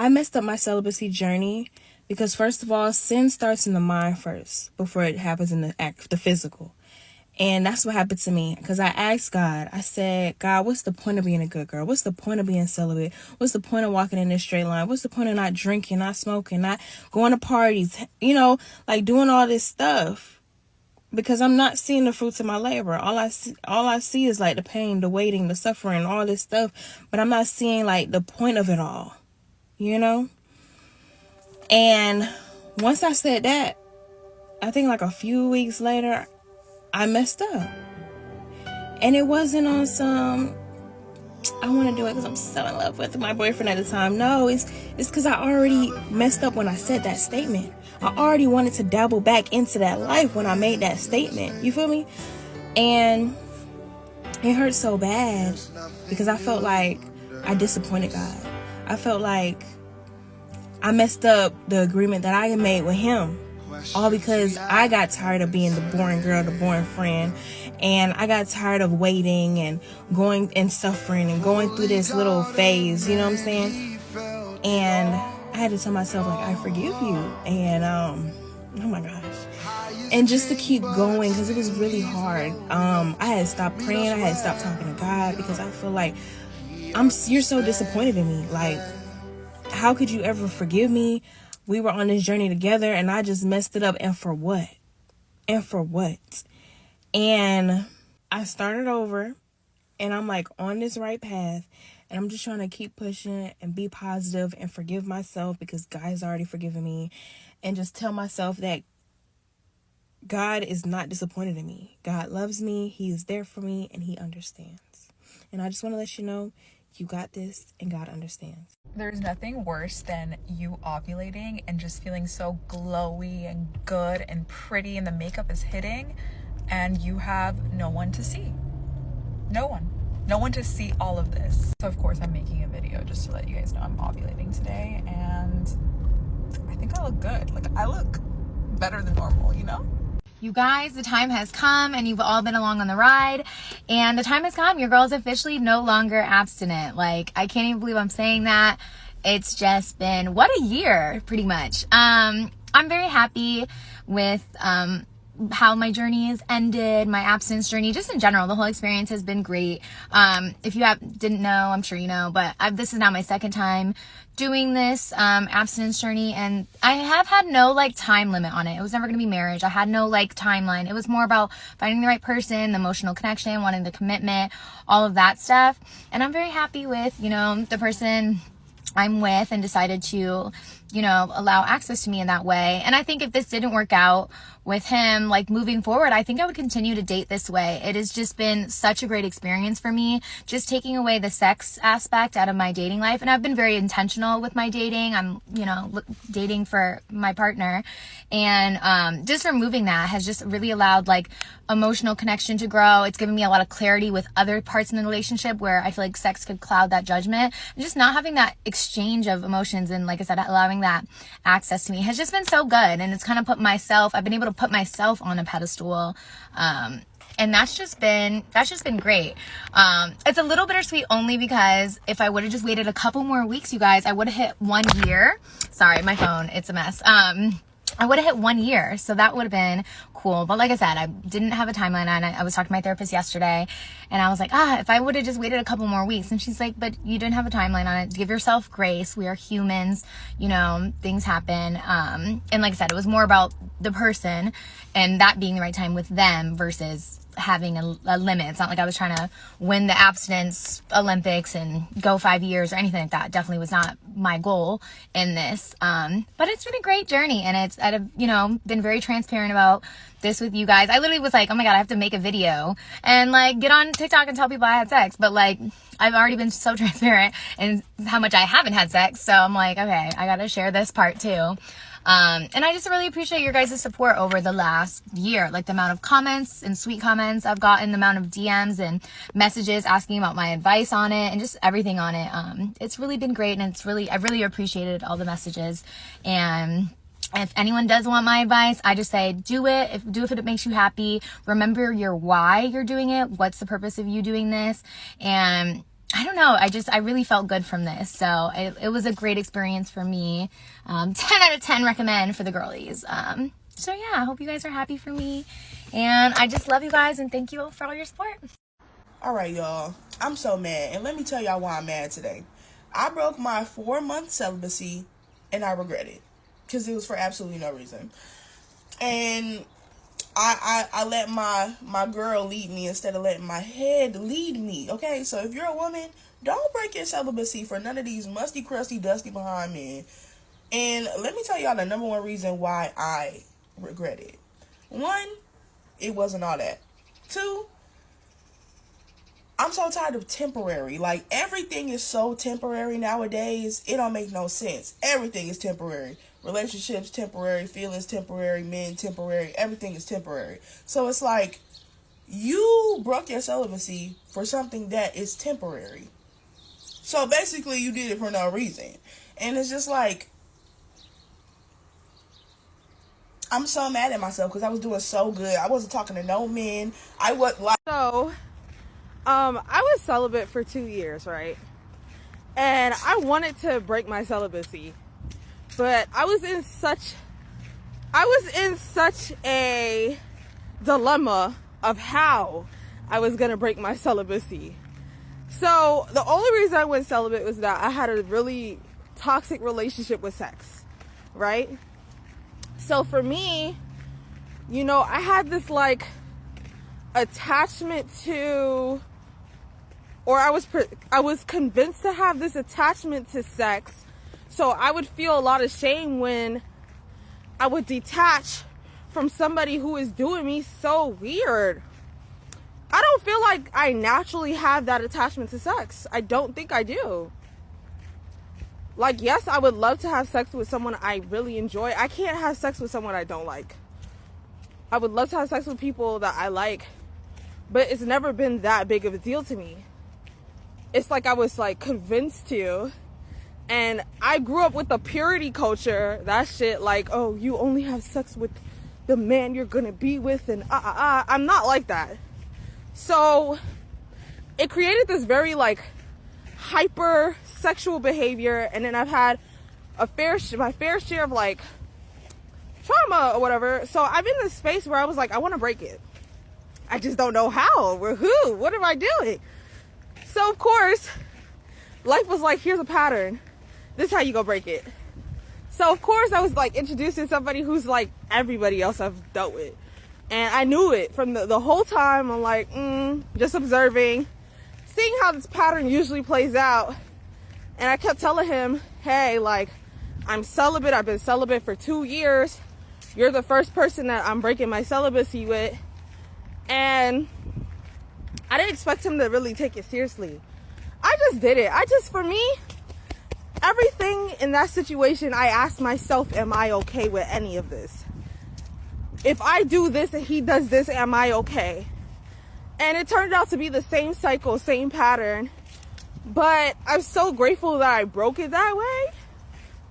I messed up my celibacy journey because, first of all, sin starts in the mind first before it happens in the physical. And that's what happened to me, because I asked God, I said, God, what's the point of being a good girl? What's the point of being celibate? What's the point of walking in this straight line? What's the point of not drinking, not smoking, not going to parties, like doing all this stuff? Because I'm not seeing the fruits of my labor. All I see is like the pain, the waiting, the suffering, all this stuff. But I'm not seeing like the point of it all, And once I said that, I think like a few weeks later, I messed up. And it wasn't on some, I want to do it because I'm so in love with my boyfriend at the time. No, it's because I already messed up when I said that statement. I already wanted to dabble back into that life when I made that statement. You feel me? And it hurt so bad because I felt like I disappointed God. I felt like I messed up the agreement that I had made with him. All because I got tired of being the boring girl, the boring friend. And I got tired of waiting and going and suffering and going through this little phase, you know what I'm saying? And I had to tell myself, like, I forgive you. And, oh my gosh. And just to keep going, because it was really hard. I had to stop praying. I had to stop talking to God because I feel like you're so disappointed in me. Like, how could you ever forgive me? We were on this journey together and I just messed it up. And for what? And I started over and I'm like on this right path and I'm just trying to keep pushing and be positive and forgive myself because God has already forgiven me, and just tell myself that God is not disappointed in me. God loves me. He is there for me and he understands. And I just want to let you know, you got this and God understands. There's nothing worse than you ovulating and just feeling so glowy and good and pretty and the makeup is hitting and you have no one to see. No one to see all of this. So of course I'm making a video just to let you guys know I'm ovulating today, and I think I look good. Like, I look better than normal, You guys, the time has come and you've all been along on the ride, and the time has come. Your girl's officially no longer abstinent. Like, I can't even believe I'm saying that. It's just been, what a year, pretty much. I'm very happy with how my journey has ended, my abstinence journey, just in general. The whole experience has been great. If you didn't know, I'm sure you know, but this is now my second time doing this abstinence journey, and I have had no time limit on it. It was never going to be marriage. I had no timeline. It was more about finding the right person, the emotional connection, wanting the commitment, all of that stuff. And I'm very happy with the person I'm with, and decided to allow access to me in that way. And I think if this didn't work out with him, moving forward, I think I would continue to date this way. It has just been such a great experience for me, just taking away the sex aspect out of my dating life. And I've been very intentional with my dating. I'm, dating for my partner, and just removing that has just really allowed emotional connection to grow. It's given me a lot of clarity with other parts in the relationship where I feel like sex could cloud that judgment, and just not having that exchange of emotions and, like I said, allowing that access to me has just been so good. And it's kind of I've been able to put myself on a pedestal, and that's just been great. It's a little bittersweet only because if I would have just waited a couple more weeks, you guys, I would have hit 1 year. Sorry, my phone, it's a mess. I would have hit 1 year, so that would have been cool. But like I said, I didn't have a timeline on it. I was talking to my therapist yesterday, and I was like, if I would have just waited a couple more weeks. And she's like, but you didn't have a timeline on it. Give yourself grace. We are humans. Things happen. And like I said, it was more about the person and that being the right time with them versus having a limit. It's not like I was trying to win the abstinence Olympics and go 5 years or anything like that. Definitely was not my goal in this. But it's been a great journey, and I've been very transparent about this with you guys. I literally was like, oh my God, I have to make a video and get on TikTok and tell people I had sex. But I've already been so transparent and how much I haven't had sex. So I'm like, okay, I got to share this part too. And I just really appreciate your guys' support over the last year, the amount of comments and sweet comments I've gotten, the amount of DMs and messages asking about my advice on it, and just everything on it. It's really been great, and I've really appreciated all the messages. And if anyone does want my advice, I just say, do it. Do if it makes you happy. Remember your why you're doing it. What's the purpose of you doing this? And I don't know. I really felt good from this. So it was a great experience for me. 10 out of 10 recommend for the girlies. So yeah, I hope you guys are happy for me. And I just love you guys and thank you all for all your support. All right, y'all. I'm so mad. And let me tell y'all why I'm mad today. I broke my 4-month celibacy and I regret it. Because it was for absolutely no reason. And I let my girl lead me instead of letting my head lead me. Okay, so if you're a woman, don't break your celibacy for none of these musty, crusty, dusty behind men. And let me tell y'all the number one reason why I regret it. 1, it wasn't all that. 2, I'm so tired of temporary. Like, everything is so temporary nowadays. It don't make no sense. Everything is temporary. Relationships temporary, feelings temporary, men temporary, everything is temporary. So it's like, you broke your celibacy for something that is temporary. So basically you did it for no reason. And it's just like, I'm so mad at myself because I was doing so good. I wasn't talking to no men. I was like, so I was celibate for 2 years, right? And I wanted to break my celibacy. But I was in such a dilemma of how I was going to break my celibacy. So the only reason I went celibate was that I had a really toxic relationship with sex, right? So for me, you know, I had this like attachment to, or I was convinced to have this attachment to sex. So I would feel a lot of shame when I would detach from somebody who is doing me so weird. I don't feel like I naturally have that attachment to sex. I don't think I do. Like, yes, I would love to have sex with someone I really enjoy. I can't have sex with someone I don't like. I would love to have sex with people that I like, but it's never been that big of a deal to me. It's like I was like convinced to. And I grew up with a purity culture. That shit, like, oh, you only have sex with the man you're gonna be with, and I'm not like that. So it created this very like hyper sexual behavior, and then I've had my fair share of like trauma or whatever. So I'm in this space where I was like, I want to break it. I just don't know how or who. What am I doing? So of course, life was like, here's a pattern. This is how you go break it. So of course I was like introducing somebody who's like everybody else I've dealt with. And I knew it from the whole time. I'm like, just observing, seeing how this pattern usually plays out. And I kept telling him, hey, like, I'm celibate. I've been celibate for 2 years. You're the first person that I'm breaking my celibacy with. And I didn't expect him to really take it seriously. I just did it. For me, everything in that situation, I asked myself, am I okay with any of this? If I do this and he does this, am I okay? And it turned out to be the same cycle, same pattern. But I'm so grateful that I broke it that way,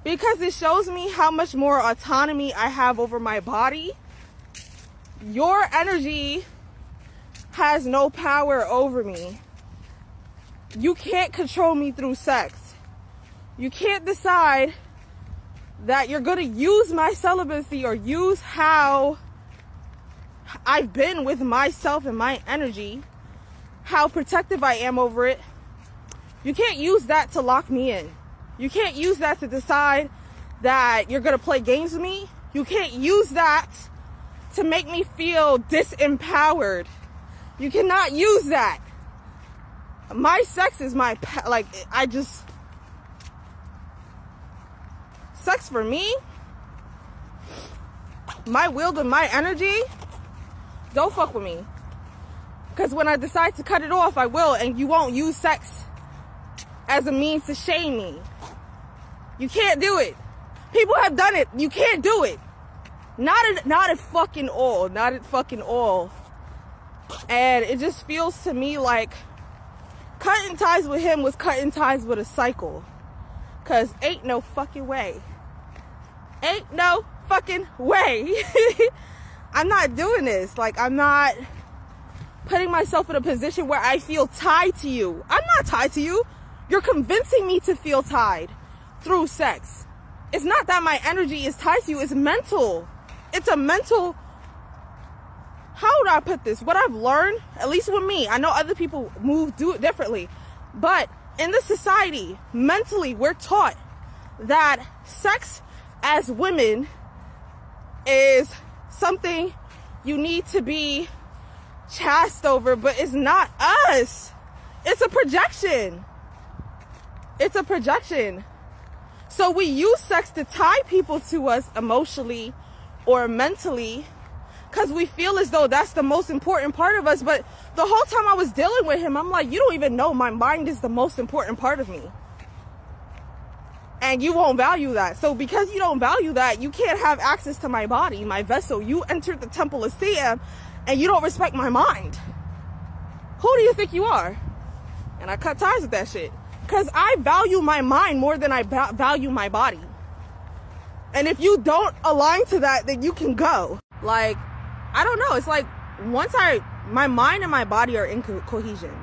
because it shows me how much more autonomy I have over my body. Your energy has no power over me. You can't control me through sex. You can't decide that you're going to use my celibacy or use how I've been with myself and my energy, how protective I am over it. You can't use that to lock me in. You can't use that to decide that you're going to play games with me. You can't use that to make me feel disempowered. You cannot use that. My sex is sex for me, my will and my energy, don't fuck with me. Because when I decide to cut it off, I will, and you won't use sex as a means to shame me. You can't do it. People have done it. You can't do it. Not at fucking all. Not at fucking all. And it just feels to me like cutting ties with him was cutting ties with a cycle. Cause ain't no fucking way. Ain't no fucking way. I'm not doing this. Like, I'm not putting myself in a position where I feel tied to you. I'm not tied to you. You're convincing me to feel tied through sex. It's not that my energy is tied to you. It's mental. It's a mental... How would I put this? What I've learned, at least with me, I know other people do it differently, but in this society, mentally, we're taught that sex as women is something you need to be chaste over, but it's not us. It's a projection. It's a projection. So we use sex to tie people to us emotionally or mentally because we feel as though that's the most important part of us. But the whole time I was dealing with him, I'm like, you don't even know my mind is the most important part of me. And you won't value that. So because you don't value that, you can't have access to my body, my vessel. You entered the temple of Sam and you don't respect my mind. Who do you think you are? And I cut ties with that shit. Because I value my mind more than I value my body. And if you don't align to that, then you can go. Like, I don't know. It's like once my mind and my body are in cohesion.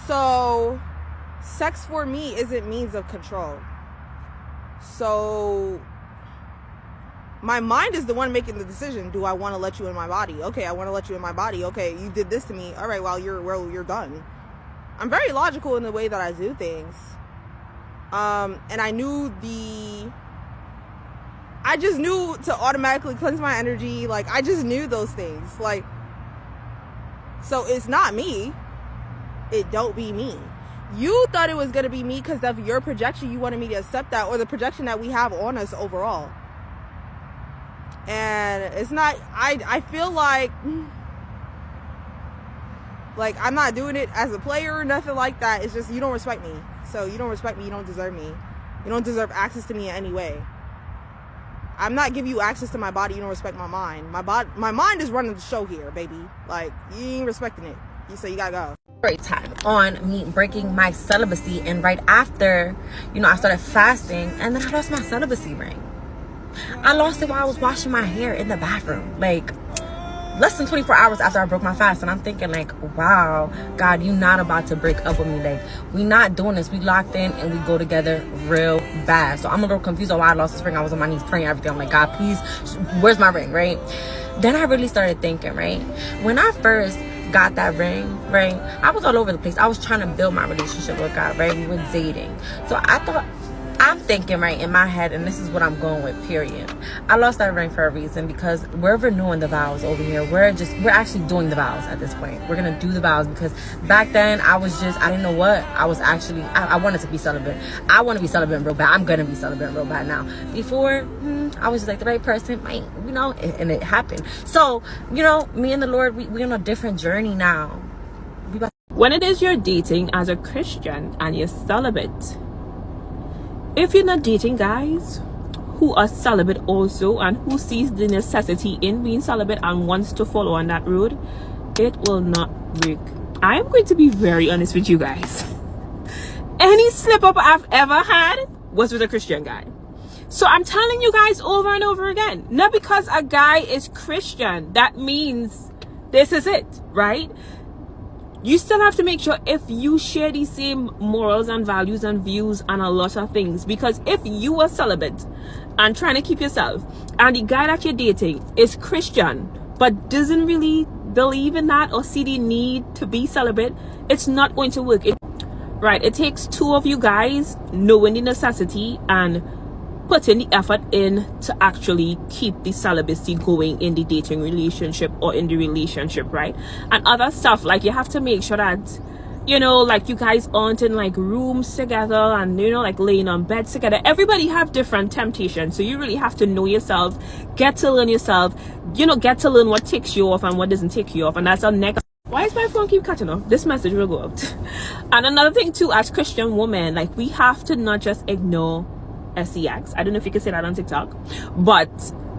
So sex for me isn't means of control. So my mind is the one making the decision. Do I want to let you in my body? Okay, I want to let you in my body. Okay, you did this to me. All right, well, you're done. I'm very logical in the way that I do things. And I just knew to automatically cleanse my energy. Like, I just knew those things. Like, so it's not me. It don't be me. You thought it was going to be me because of your projection. You wanted me to accept that, or the projection that we have on us overall. And it's not, I feel like I'm not doing it as a player or nothing like that. It's just, you don't respect me. So you don't respect me. You don't deserve me. You don't deserve access to me in any way. I'm not giving you access to my body. You don't respect my mind. My mind is running the show here, baby. Like, you ain't respecting it. So you gotta go. Great time on me breaking my celibacy, and right after, I started fasting, and then I lost my celibacy ring. I lost it while I was washing my hair in the bathroom, like less than 24 hours after I broke my fast. And I'm thinking, like, wow, God, you not about to break up with me. Like, we not doing this. We locked in and we go together real bad. So I'm a little confused on why I lost this ring. I was on my knees praying everything. I'm like, God, please, where's my ring, right? Then I really started thinking, right? When I first got that ring, right, I was all over the place. I was trying to build my relationship with God, right? We were dating. So I'm thinking, right, in my head, and this is what I'm going with, period. I lost that ring for a reason, because we're renewing the vows over here. We're actually doing the vows at this point. We're going to do the vows, because back then I didn't know what. I wanted to be celibate. I want to be celibate real bad. I'm going to be celibate real bad now. Before, I was just like the right person, and it happened. So, me and the Lord, we're on a different journey now. When it is you're dating as a Christian and you're celibate, if you're not dating guys who are celibate also, and who sees the necessity in being celibate and wants to follow on that road, it will not work. I am going to be very honest with you guys. Any slip up I've ever had was with a Christian guy. So I'm telling you guys over and over again, not because a guy is Christian, that means this is it, right? You still have to make sure if you share the same morals and values and views on a lot of things. Because if you are celibate and trying to keep yourself, and the guy that you're dating is Christian but doesn't really believe in that or see the need to be celibate, it's not going to work. It takes two of you guys knowing the necessity and putting the effort in to actually keep the celibacy going in the dating relationship or in the relationship, right? And other stuff, like, you have to make sure that, like, you guys aren't in like rooms together and, like laying on beds together. Everybody have different temptations. So you really have to know yourself, get to learn yourself, get to learn what takes you off and what doesn't take you off. And that's our next. Why is my phone keep cutting off? This message will go out. And another thing too, as Christian women, like, we have to not just ignore sex. I don't know if you can say that on TikTok, but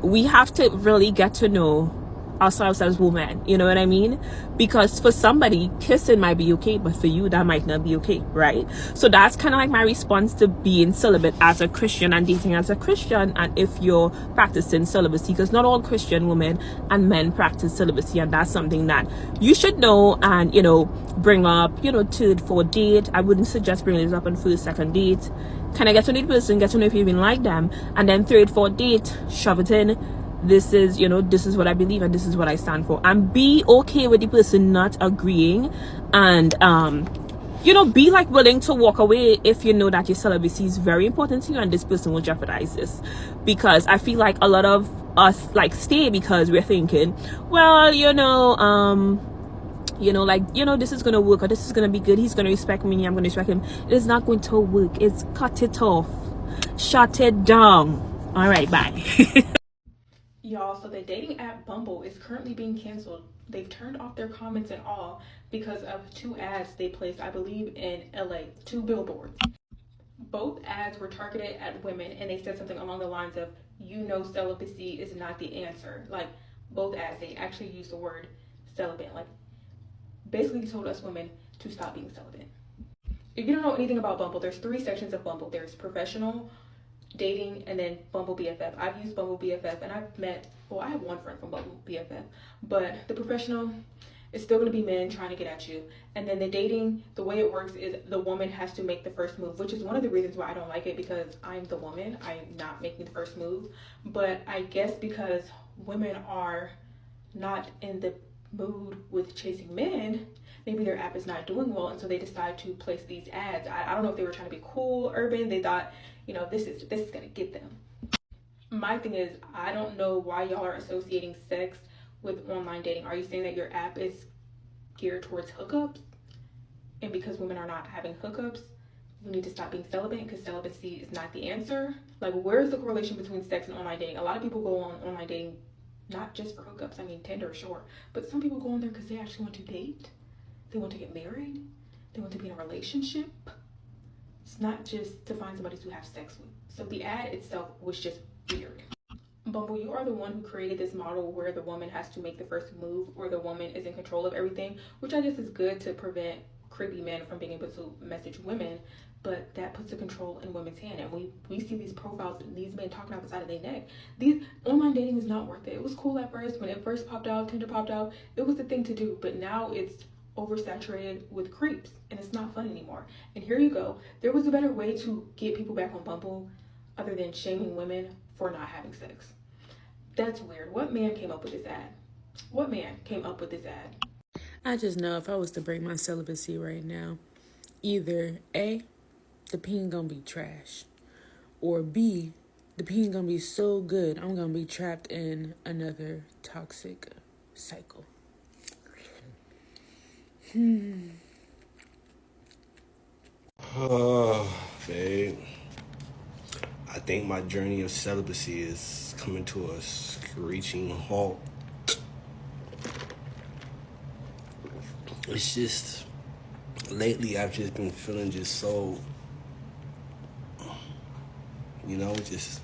we have to really get to know ourselves as women, you know what I mean? Because for somebody, kissing might be okay, but for you, that might not be okay, right? So that's kind of like my response to being celibate as a Christian and dating as a Christian, and if you're practicing celibacy, because not all Christian women and men practice celibacy, and that's something that you should know and, you know, bring up, you know, third, fourth date. I wouldn't suggest bringing this up on first, second date. Kind of get to know the person, get to know if you even like them, and then third, fourth date, shove it in. This is, you know, this is what I believe and this is what I stand for, and be okay with the person not agreeing, and you know, be like willing to walk away if you know that your celibacy is very important to you and this person will jeopardize this. Because I feel like a lot of us like stay because we're thinking, well, you know, like, you know, this is gonna work, or this is gonna be good, he's gonna respect me, I'm gonna respect him. It is not going to work. It's cut it off, shut it down. All right, bye. Y'all, so the dating app Bumble is currently being canceled. They've turned off their comments and all because of 2 ads they placed, I believe, in LA, 2 billboards. Both ads were targeted at women, and they said something along the lines of, you know, celibacy is not the answer. Like, both ads, they actually used the word celibate. Like, basically told us women to stop being celibate. If you don't know anything about Bumble, there's 3 sections of Bumble. There's professional, dating, and then Bumble BFF. I've used Bumble BFF, and I've met, well, I have one friend from Bumble BFF, but the professional is still going to be men trying to get at you. And then the dating, the way it works is the woman has to make the first move, which is one of the reasons why I don't like it, because I'm the woman. I'm not making the first move. But I guess because women are not in the mood with chasing men, maybe their app is not doing well, and so they decide to place these ads. I don't know if they were trying to be cool, urban. They thought, you know, this is gonna get them. My thing is, I don't know why y'all are associating sex with online dating. Are you saying that your app is geared towards hookups, and because women are not having hookups, we need to stop being celibate because celibacy is not the answer? Like, where's the correlation between sex and online dating? A lot of people go on online dating not just for hookups. I mean, Tinder, sure, but some people go on there because they actually want to date, they want to get married, they want to be in a relationship. It's not just to find somebody to have sex with. So the ad itself was just weird. Bumble, you are the one who created this model where the woman has to make the first move, or the woman is in control of everything, which I guess is good to prevent creepy men from being able to message women, but that puts the control in women's hand. And we see these profiles, these men talking out the side of their neck. These online dating is not worth it. It was cool at first. When it first popped out, Tinder popped out, it was the thing to do, but now it's oversaturated with creeps and it's not fun anymore. And here you go, there was a better way to get people back on Bumble other than shaming women for not having sex. That's weird. What man came up with this ad? What man came up with this ad? I just know if I was to break my celibacy right now, either A, the peen gonna be trash, or B, the peen gonna be so good I'm gonna be trapped in another toxic cycle. Babe, I think my journey of celibacy is coming to a screeching halt. It's just, lately I've just been feeling just so, you know, just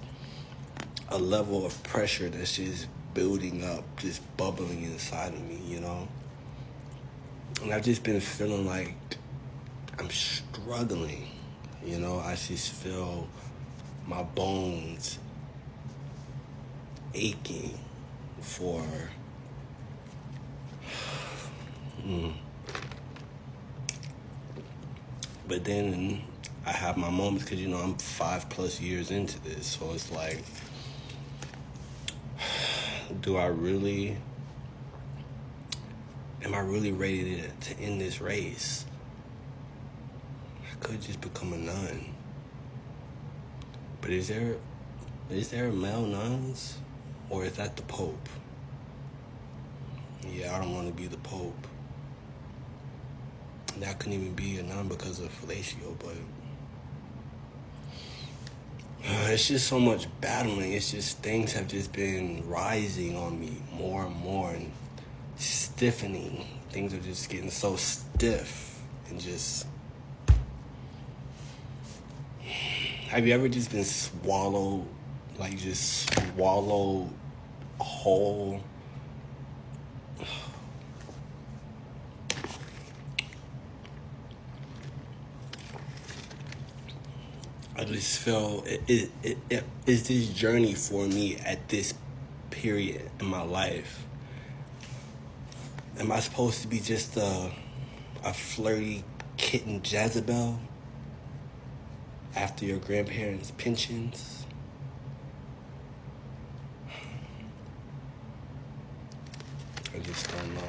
a level of pressure that's just building up, just bubbling inside of me, you know? And I've just been feeling like I'm struggling, you know? I just feel my bones aching for But then I have my moments because, you know, I'm 5+ years into this. So it's like, am I really ready to end this race? I could just become a nun. But is there male nuns? Or is that the Pope? Yeah, I don't want to be the Pope. And I couldn't even be a nun because of fellatio, but it's just so much battling. It's just things have just been rising on me more and more and stiffening. Things are just getting so stiff and just... Have you ever just been swallowed, like just swallowed whole I just feel it is this journey for me at this period in my life. Am I supposed to be just a flirty kitten Jezebel after your grandparents' pensions? I just don't know.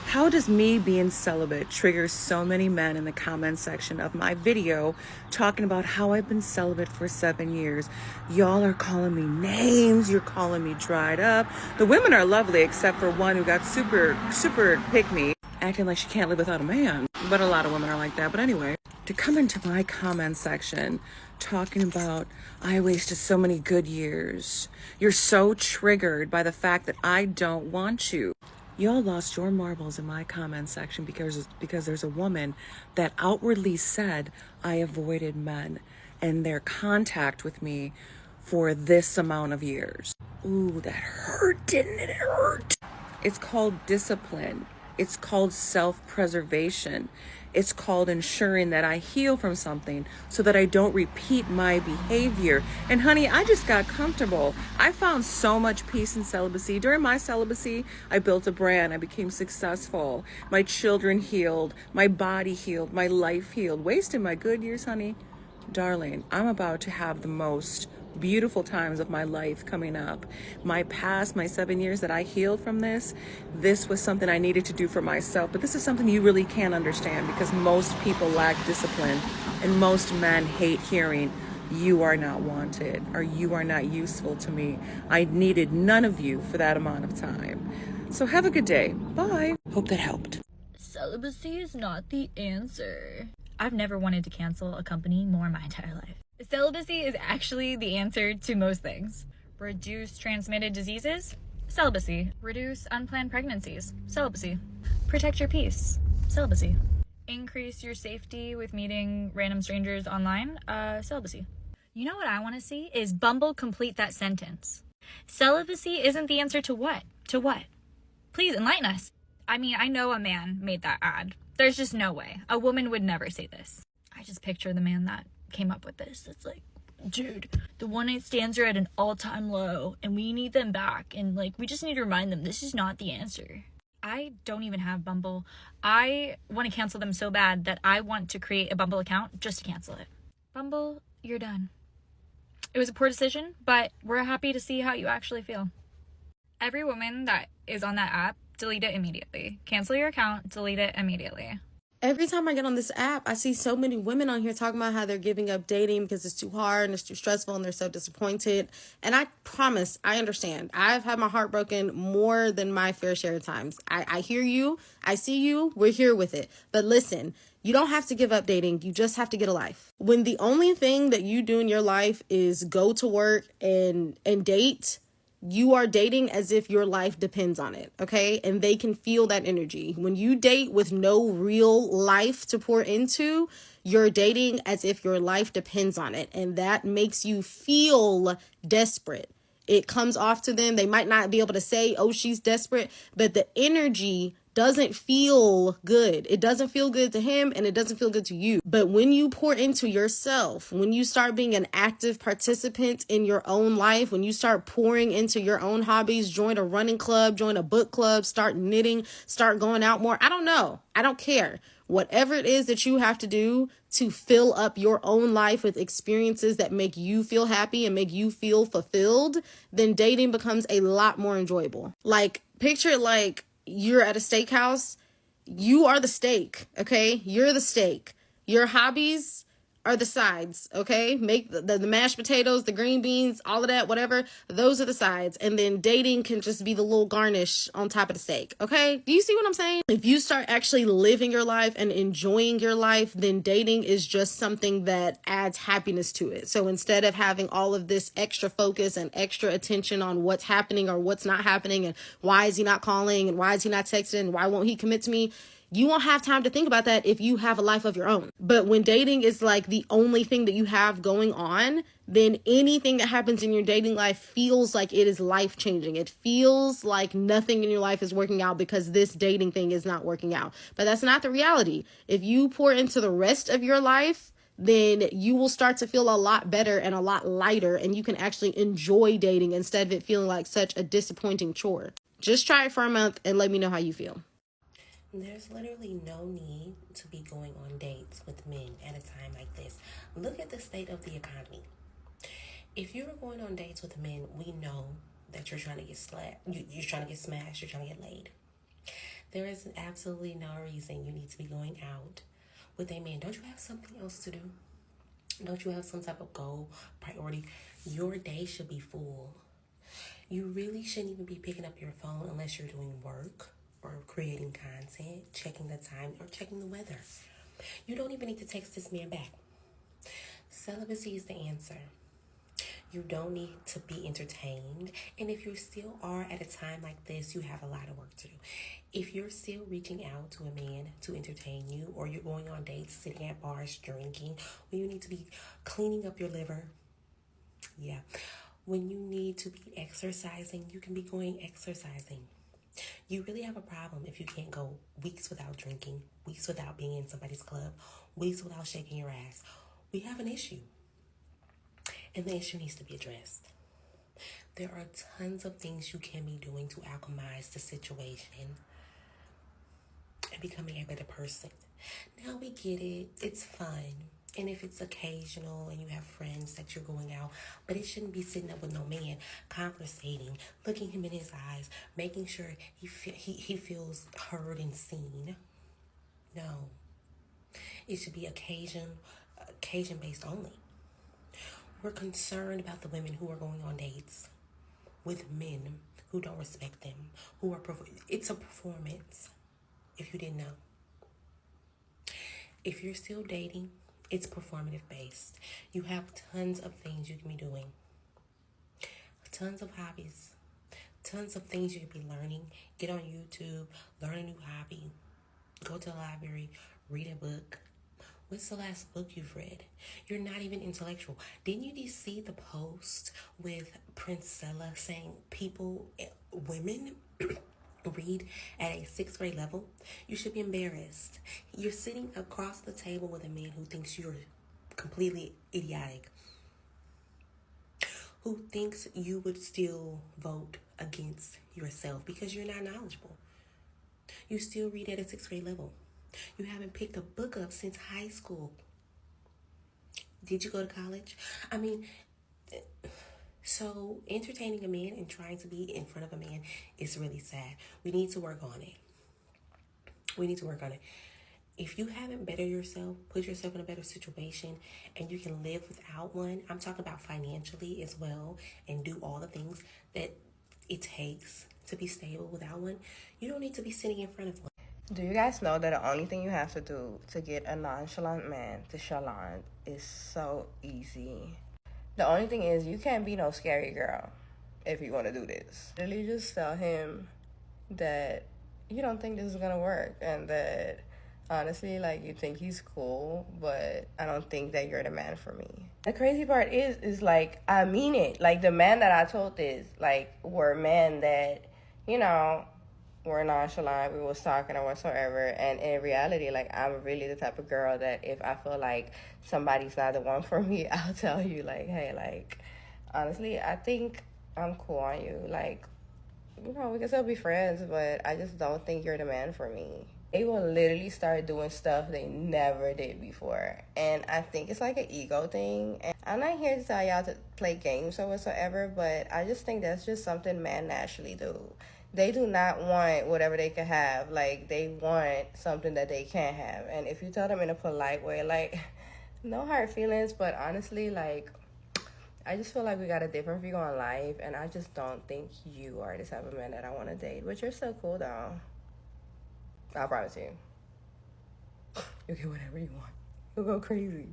How does me being celibate trigger so many men in the comment section of my video talking about how I've been celibate for 7 years? Y'all are calling me names. You're calling me dried up. The women are lovely except for one who got super pick me, acting like she can't live without a man. But a lot of women are like that. But anyway, to come into my comment section talking about I wasted so many good years. You're so triggered by the fact that I don't want you. Y'all lost your marbles in my comment section because there's a woman that outwardly said I avoided men and their contact with me for this amount of years. Ooh, that hurt, didn't it? It hurt. It's called discipline. It's called self-preservation. It's called ensuring that I heal from something so that I don't repeat my behavior. And honey, I just got comfortable. I found so much peace in celibacy. During my celibacy, I built a brand. I became successful. My children healed. My body healed. My life healed. Wasting my good years, honey. Darling, I'm about to have the most beautiful times of my life coming up. My past, my 7 years that I healed from this was something I needed to do for myself. But this is something you really can't understand because most people lack discipline and most men hate hearing, you are not wanted or you are not useful to me. I needed none of you for that amount of time. So have a good day. Bye. Hope that helped. Celibacy is not the answer. I've never wanted to cancel a company more in my entire life. Celibacy is actually the answer to most things. Reduce transmitted diseases? Celibacy. Reduce unplanned pregnancies? Celibacy. Protect your peace? Celibacy. Increase your safety with meeting random strangers online? Celibacy. You know what I want to see is Bumble complete that sentence. Celibacy isn't the answer to what? To what? Please enlighten us. I mean, I know a man made that ad. There's just no way. A woman would never say this. I just picture the man that came up with this. It's like, dude, the one-night stands are at an all-time low and we need them back, and like we just need to remind them this is not the answer. I don't even have Bumble. I want to cancel them so bad that I want to create a Bumble account just to cancel it. Bumble, you're done. It was a poor decision, but we're happy to see how you actually feel. Every woman that is on that app, delete it immediately. Cancel your account, delete it immediately. Every time I get on this app, I see so many women on here talking about how they're giving up dating because it's too hard and it's too stressful and they're so disappointed. And I promise, I understand. I've had my heart broken more than my fair share of times. I hear you. I see you. We're here with it. But listen, you don't have to give up dating. You just have to get a life. When the only thing that you do in your life is go to work and date, you are dating as if your life depends on it, okay? And they can feel that energy. When you date with no real life to pour into, you're dating as if your life depends on it. And that makes you feel desperate. It comes off to them. They might not be able to say, oh, she's desperate, but the energy doesn't feel good. It doesn't feel good to him and it doesn't feel good to you. But when you pour into yourself, when you start being an active participant in your own life, when you start pouring into your own hobbies, join a running club, join a book club, start knitting, start going out more. I don't know. I don't care. Whatever it is that you have to do to fill up your own life with experiences that make you feel happy and make you feel fulfilled, then dating becomes a lot more enjoyable. Like, picture it like you're at a steakhouse. You are the steak, okay? You're the steak. Your hobbies are the sides, okay? Make the mashed potatoes, the green beans, all of that, whatever. Those are the sides. And then dating can just be the little garnish on top of the steak, okay? Do you see what I'm saying? If you start actually living your life and enjoying your life, then dating is just something that adds happiness to it. So instead of having all of this extra focus and extra attention on what's happening or what's not happening and why is he not calling and why is he not texting and why won't he commit to me, You won't have time to think about that if you have a life of your own. But when dating is like the only thing that you have going on, then anything that happens in your dating life feels like it is life changing. It feels like nothing in your life is working out because this dating thing is not working out. But that's not the reality. If you pour into the rest of your life, then you will start to feel a lot better and a lot lighter, and you can actually enjoy dating instead of it feeling like such a disappointing chore. Just try it for a month and let me know how you feel. There's literally no need to be going on dates with men at a time like this. Look at the state of the economy. If you were going on dates with men, we know that you're trying to get you're trying to get smashed, you're trying to get laid. There is absolutely no reason you need to be going out with a man. Don't you have something else to do? Don't you have some type of goal, priority? Your day should be full. You really shouldn't even be picking up your phone unless you're doing work or creating content, checking the time, or checking the weather. You don't even need to text this man back. Celibacy is the answer. You don't need to be entertained. And if you still are at a time like this, you have a lot of work to do. If you're still reaching out to a man to entertain you, or you're going on dates, sitting at bars, drinking, when you need to be cleaning up your liver, when you need to be exercising, you can be going exercising. You really have a problem if you can't go weeks without drinking, weeks without being in somebody's club, weeks without shaking your ass. We have an issue, and the issue needs to be addressed. There are tons of things you can be doing to alchemize the situation and becoming a better person. Now we get it. It's fun. And if it's occasional and you have friends that you're going out, but it shouldn't be sitting up with no man, conversating, looking him in his eyes, making sure he feels heard and seen. No. It should be occasion-based only. We're concerned about the women who are going on dates with men who don't respect them, it's a performance, if you didn't know. If you're still dating, it's performative based. You have tons of things you can be doing. Tons of hobbies. Tons of things you can be learning. Get on YouTube, learn a new hobby. Go to the library, read a book. What's the last book you've read? You're not even intellectual. Didn't you see the post with Princella saying women read at a 6th grade level? You should be embarrassed. You're sitting across the table with a man who thinks you're completely idiotic, who thinks you would still vote against yourself because you're not knowledgeable. You still read at a 6th grade level. You haven't picked a book up since high school. Did you go to college? So entertaining a man and trying to be in front of a man is really sad. We need to work on it. If you haven't bettered yourself, put yourself in a better situation, and you can live without one, I'm talking about financially as well, and do all the things that it takes to be stable without one, you don't need to be sitting in front of one. Do you guys know that the only thing you have to do to get a nonchalant man to chalant is so easy? The only thing is you can't be no scary girl if you want to do this. Literally just tell him that you don't think this is going to work and that honestly, like, you think he's cool, but I don't think that you're the man for me. The crazy part is like, I mean it. Like, the man that I told this, like, were men that, were nonchalant, we was talking or whatsoever, and in reality, like, I'm really the type of girl that if I feel like somebody's not the one for me, I'll tell you, like, hey, like, honestly, I think I'm cool on you. Like, we can still be friends, but I just don't think you're the man for me. They will literally start doing stuff they never did before. And I think it's like an ego thing. And I'm not here to tell y'all to play games or whatsoever, but I just think that's just something men naturally do. They do not want whatever they can have. Like, they want something that they can't have. And if you tell them in a polite way, like, no hard feelings, but honestly, like, I just feel like we got a different view on life, and I just don't think you are the type of man that I want to date. But you're so cool, though. I promise you. You get whatever you want. You'll go crazy.